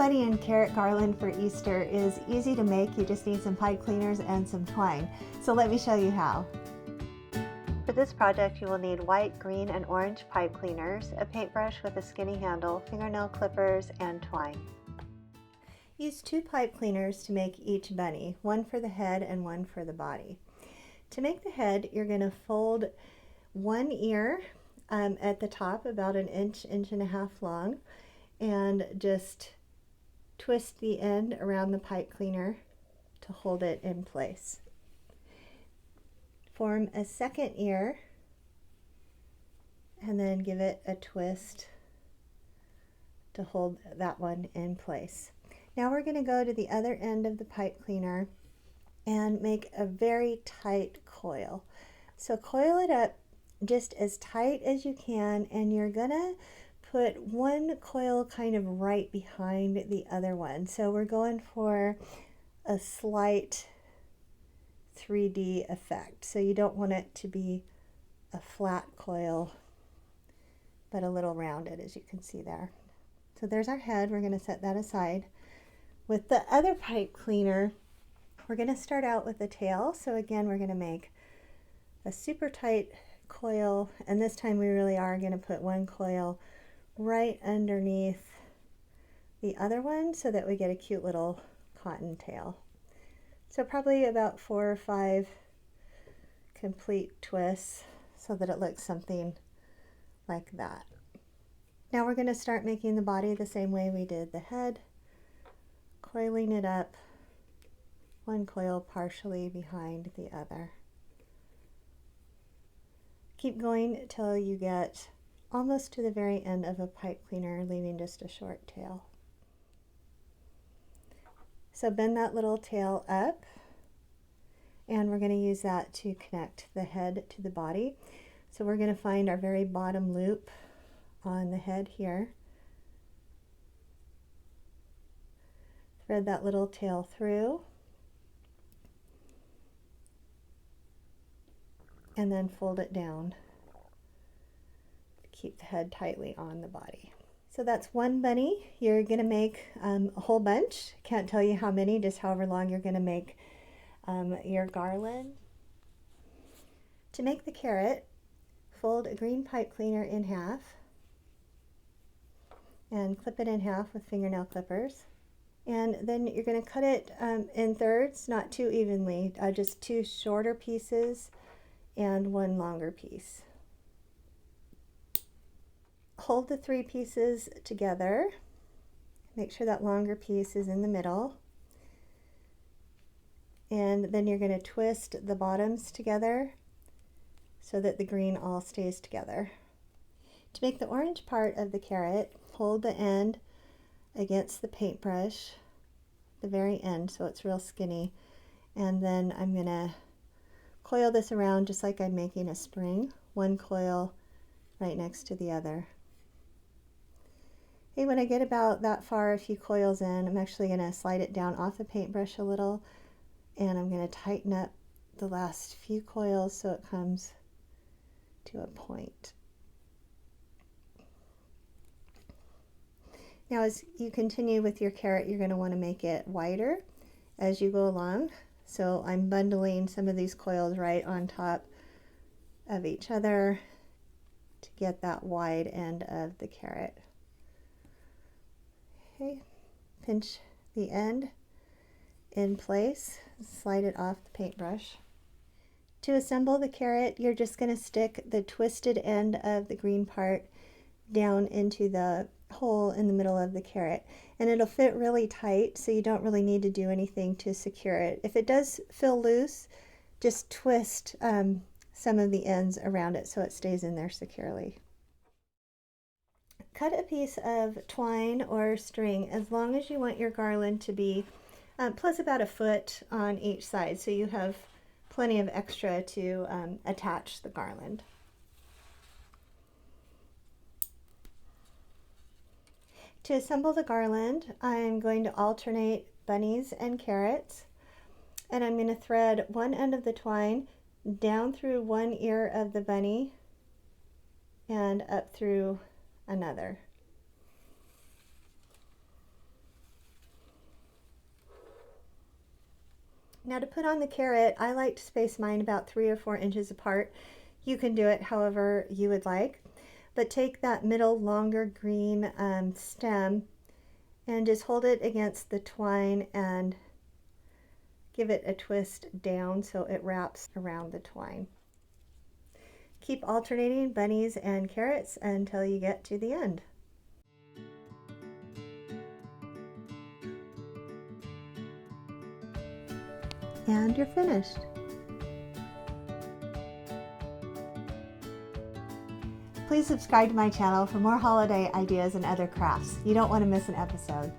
bunny and carrot garland for Easter is easy to make. You just need some pipe cleaners and some twine. So let me show you how. For this project, you will need white, green, and orange pipe cleaners, a paintbrush with a skinny handle, fingernail clippers, and twine. Use 2 pipe cleaners to make each bunny, one for the head and one for the body. To make the head, you're going to fold one ear at the top, about an inch, inch and a half long, and just twist the end around the pipe cleaner to hold it in place. Form a second ear and then give it a twist to hold that one in place. Now we're going to go to the other end of the pipe cleaner and make a very tight coil. So coil it up just as tight as you can, and you're going to put one coil kind of right behind the other one. So we're going for a slight 3D effect. So you don't want it to be a flat coil, but a little rounded, as you can see there. So there's our head. We're going to set that aside. With the other pipe cleaner, we're going to start out with the tail. So again, we're going to make a super tight coil, and this time we really are going to put one coil right underneath the other one so that we get a cute little cotton tail. So probably about 4 or 5 complete twists so that it looks something like that. Now we're going to start making the body the same way we did the head, coiling it up, one coil partially behind the other. Keep going till you get almost to the very end of a pipe cleaner, leaving just a short tail. So bend that little tail up, and we're going to use that to connect the head to the body. So we're going to find our very bottom loop on the head here. Thread that little tail through, and then fold it down to keep the head tightly on the body. So that's one bunny. You're going to make a whole bunch. Can't tell you how many, just however long you're going to make your garland. To make the carrot, fold a green pipe cleaner in half and clip it in half with fingernail clippers. And then you're going to cut it in thirds, not too evenly, just 2 shorter pieces and 1 longer piece. Hold the 3 pieces together. Make sure that longer piece is in the middle. And then you're going to twist the bottoms together so that the green all stays together. To make the orange part of the carrot, hold the end against the paintbrush, the very end, so it's real skinny. And then I'm going to coil this around just like I'm making a spring, one coil right next to the other. Okay, when I get about that far, a few coils in, I'm actually going to slide it down off the paintbrush a little, and I'm going to tighten up the last few coils so it comes to a point. Now as you continue with your carrot, you're going to want to make it wider as you go along. So I'm bundling some of these coils right on top of each other to get that wide end of the carrot. Okay, pinch the end in place, slide it off the paintbrush. To assemble the carrot, you're just going to stick the twisted end of the green part down into the hole in the middle of the carrot, and it'll fit really tight, so you don't really need to do anything to secure it. If it does feel loose, just twist some of the ends around it so it stays in there securely. Cut a piece of twine or string as long as you want your garland to be, plus about 1 foot on each side, so you have plenty of extra to attach the garland. To assemble the garland, I'm going to alternate bunnies and carrots, and I'm going to thread one end of the twine down through one ear of the bunny and up through another. Now to put on the carrot, I like to space mine about 3 or 4 inches apart. You can do it however you would like. But take that middle longer green stem and just hold it against the twine and give it a twist down so it wraps around the twine. Keep alternating bunnies and carrots until you get to the end. And you're finished. Please subscribe to my channel for more holiday ideas and other crafts. You don't want to miss an episode.